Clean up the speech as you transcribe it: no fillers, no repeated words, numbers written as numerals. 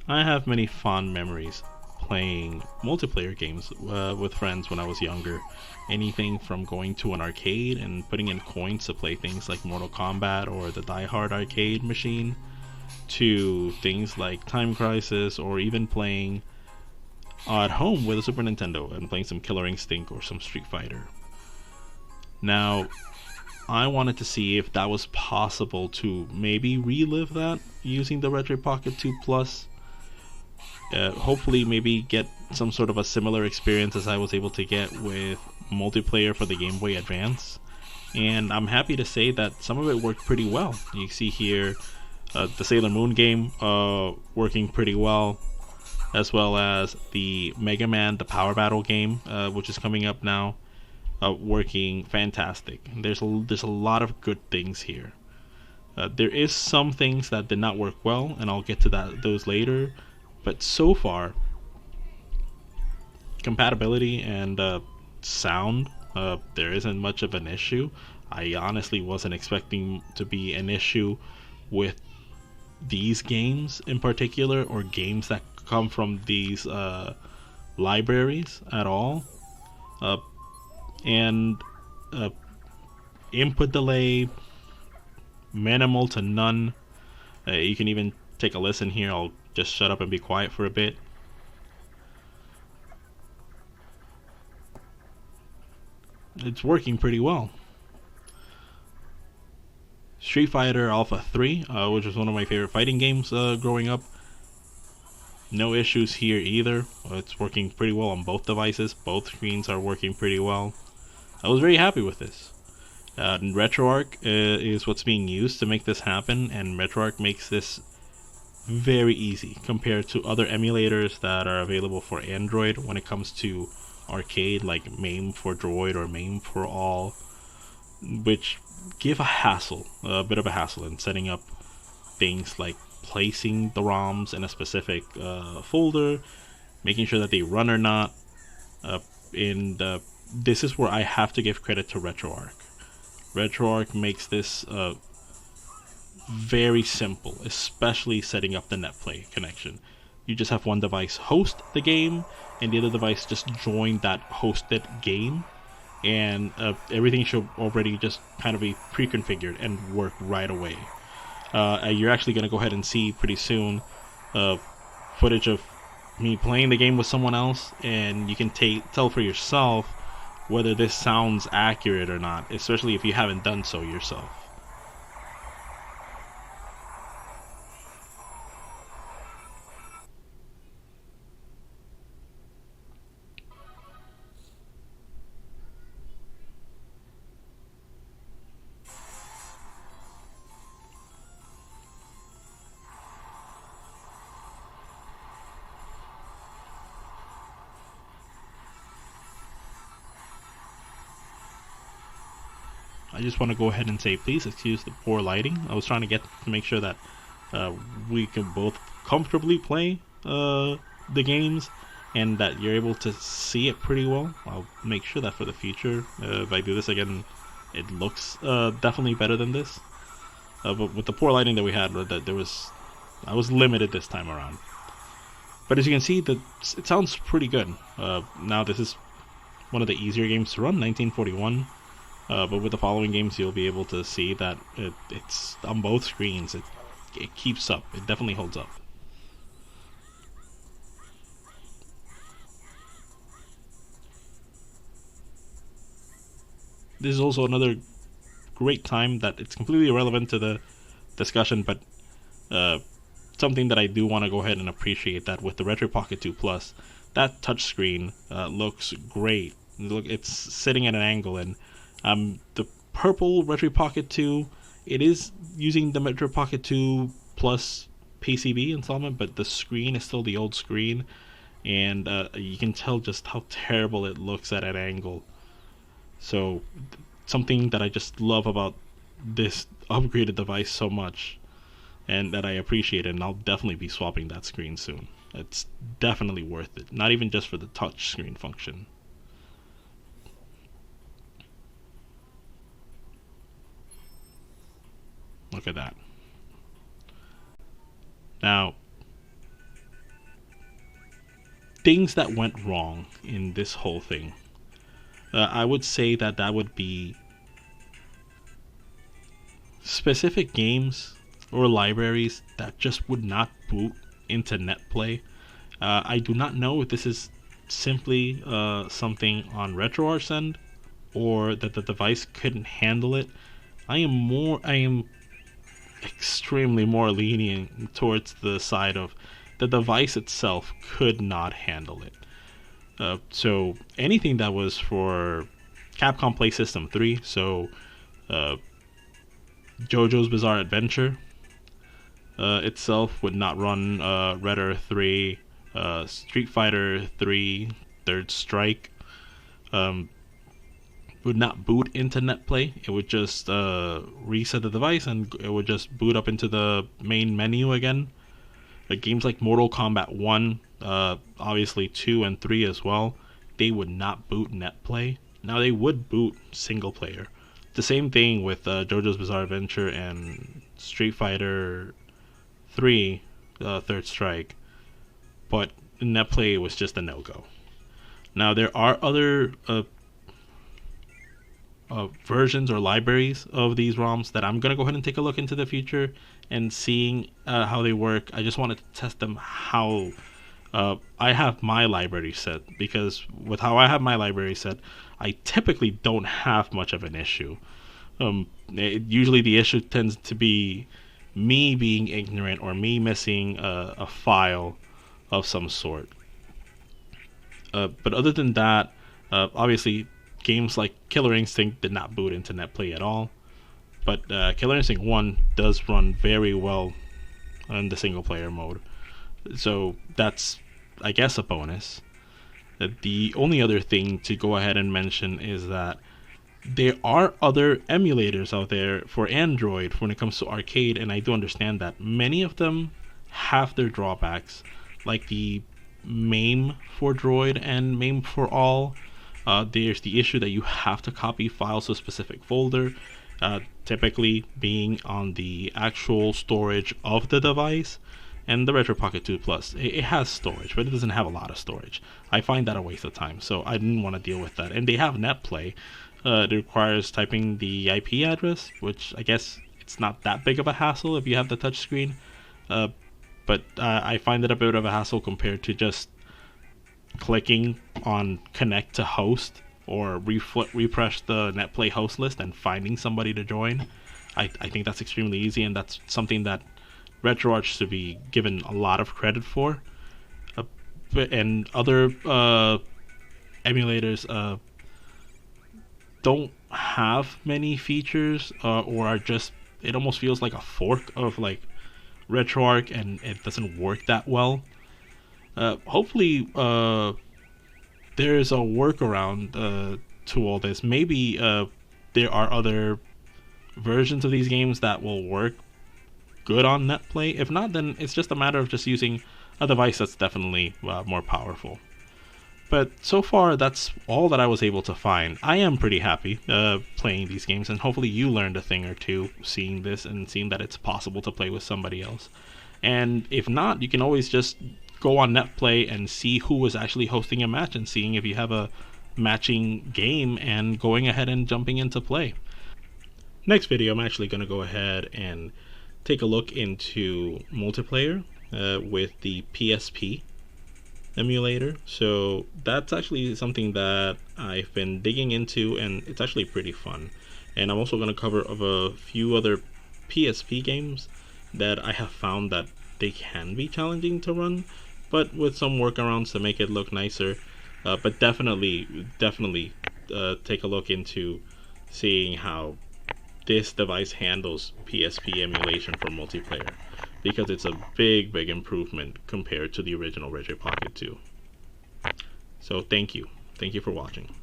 I have many fond memories playing multiplayer games with friends when I was younger. Anything from going to an arcade and putting in coins to play things like Mortal Kombat or the Die Hard arcade machine, to things like Time Crisis, or even playing at home with a Super Nintendo and playing some Killer Instinct or some Street Fighter. Now, I wanted to see if that was possible to maybe relive that using the Retroid Pocket 2 Plus. Hopefully, maybe get some sort of a similar experience as I was able to get with multiplayer for the Game Boy Advance. And I'm happy to say that some of it worked pretty well. You see here the Sailor Moon game working pretty well as the Mega Man the Power Battle game, which is coming up now, working fantastic. There's a lot of good things here. There is some things that did not work well, and I'll get to those later. But so far, compatibility and sound, there isn't much of an issue. I honestly wasn't expecting to be an issue with these games in particular, or games that come from these libraries at all. Uh, and uh, Input delay, minimal to none. You can even take a listen here. I'll just shut up and be quiet for a bit. It's working pretty well. Street Fighter Alpha 3, which was one of my favorite fighting games growing up. No issues here either. It's working pretty well on both devices. Both screens are working pretty well. I was very happy with this. RetroArch is what's being used to make this happen, and RetroArch makes this very easy compared to other emulators that are available for Android when it comes to arcade, like MAME for Droid or MAME for All, which give a bit of a hassle in setting up things like placing the ROMs in a specific folder, making sure that they run or not. This is where I have to give credit to RetroArch. RetroArch makes this very simple, especially setting up the NetPlay connection. You just have one device host the game, and the other device just join that hosted game, and everything should already just kind of be pre-configured and work right away. You're actually going to go ahead and see pretty soon footage of me playing the game with someone else, and you can tell for yourself whether this sounds accurate or not, especially if you haven't done so yourself. I just want to go ahead and say, please excuse the poor lighting. I was trying to make sure that we can both comfortably play the games, and that you're able to see it pretty well. I'll make sure that for the future, if I do this again, it looks definitely better than this. But with the poor lighting that we had, I was limited this time around. But as you can see, it sounds pretty good. Now this is one of the easier games to run, 1941. But with the following games, you'll be able to see that it's on both screens. It keeps up. It definitely holds up. This is also another great time that it's completely irrelevant to the discussion, but uh, something that I do want to go ahead and appreciate, that with the Retro Pocket 2 Plus, that touchscreen looks great. Look, it's sitting at an angle, and the purple Retro Pocket 2, it is using the Retro Pocket 2 Plus PCB installment, but the screen is still the old screen, and you can tell just how terrible it looks at an angle. So, something that I just love about this upgraded device so much, and that I appreciate it, and I'll definitely be swapping that screen soon. It's definitely worth it, not even just for the touch screen function. Look at that. Now, things that went wrong in this whole thing. I would say that would be specific games or libraries that just would not boot into NetPlay. I do not know if this is simply something on RetroArch's end or that the device couldn't handle it. I am extremely more lenient towards the side of the device itself could not handle it. So anything that was for Capcom Play System 3, so JoJo's Bizarre Adventure itself would not run Red Earth 3, Street Fighter 3, Third Strike, would not boot into NetPlay. It would just reset the device and it would just boot up into the main menu again. Games like Mortal Kombat 1, obviously 2 and 3 as well, they would not boot NetPlay. Now they would boot single player. The same thing with JoJo's Bizarre Adventure and Street Fighter 3, Third Strike, but NetPlay was just a no-go. Now there are other versions or libraries of these ROMs that I'm gonna go ahead and take a look into the future and seeing how they work. I just wanted to test them how I have my library set, because with how I have my library set, I typically don't have much of an issue. Usually the issue tends to be me being ignorant or me missing a file of some sort. But other than that, obviously games like Killer Instinct did not boot into NetPlay at all. But Killer Instinct 1 does run very well in the single player mode. So that's, I guess, a bonus. The only other thing to go ahead and mention is that there are other emulators out there for Android when it comes to arcade, and I do understand that many of them have their drawbacks, like the MAME for Droid and MAME for All. There's the issue that you have to copy files to a specific folder, typically being on the actual storage of the device. And the Retro Pocket 2 Plus, it has storage, but it doesn't have a lot of storage. I find that a waste of time, so I didn't want to deal with that. And they have NetPlay. It requires typing the IP address, which I guess it's not that big of a hassle if you have the touchscreen. But I find it a bit of a hassle compared to just clicking on connect to host or refresh the NetPlay host list and finding somebody to join. I think that's extremely easy, and that's something that RetroArch should be given a lot of credit for. And other emulators don't have many features, or are just, it almost feels like a fork of like RetroArch, and it doesn't work that well. Hopefully there's a workaround to all this. Maybe there are other versions of these games that will work good on NetPlay. If not, then it's just a matter of just using a device that's definitely more powerful. But so far, that's all that I was able to find. I am pretty happy playing these games, and hopefully you learned a thing or two seeing this and seeing that it's possible to play with somebody else. And if not, you can always just go on NetPlay and see who was actually hosting a match and seeing if you have a matching game and going ahead and jumping into play. Next video, I'm actually going to go ahead and take a look into multiplayer with the PSP emulator. So that's actually something that I've been digging into, and it's actually pretty fun. And I'm also going to cover of a few other PSP games that I have found that they can be challenging to run, but with some workarounds to make it look nicer. But definitely take a look into seeing how this device handles PSP emulation for multiplayer, because it's a big improvement compared to the original Retro Pocket 2. So thank you for watching.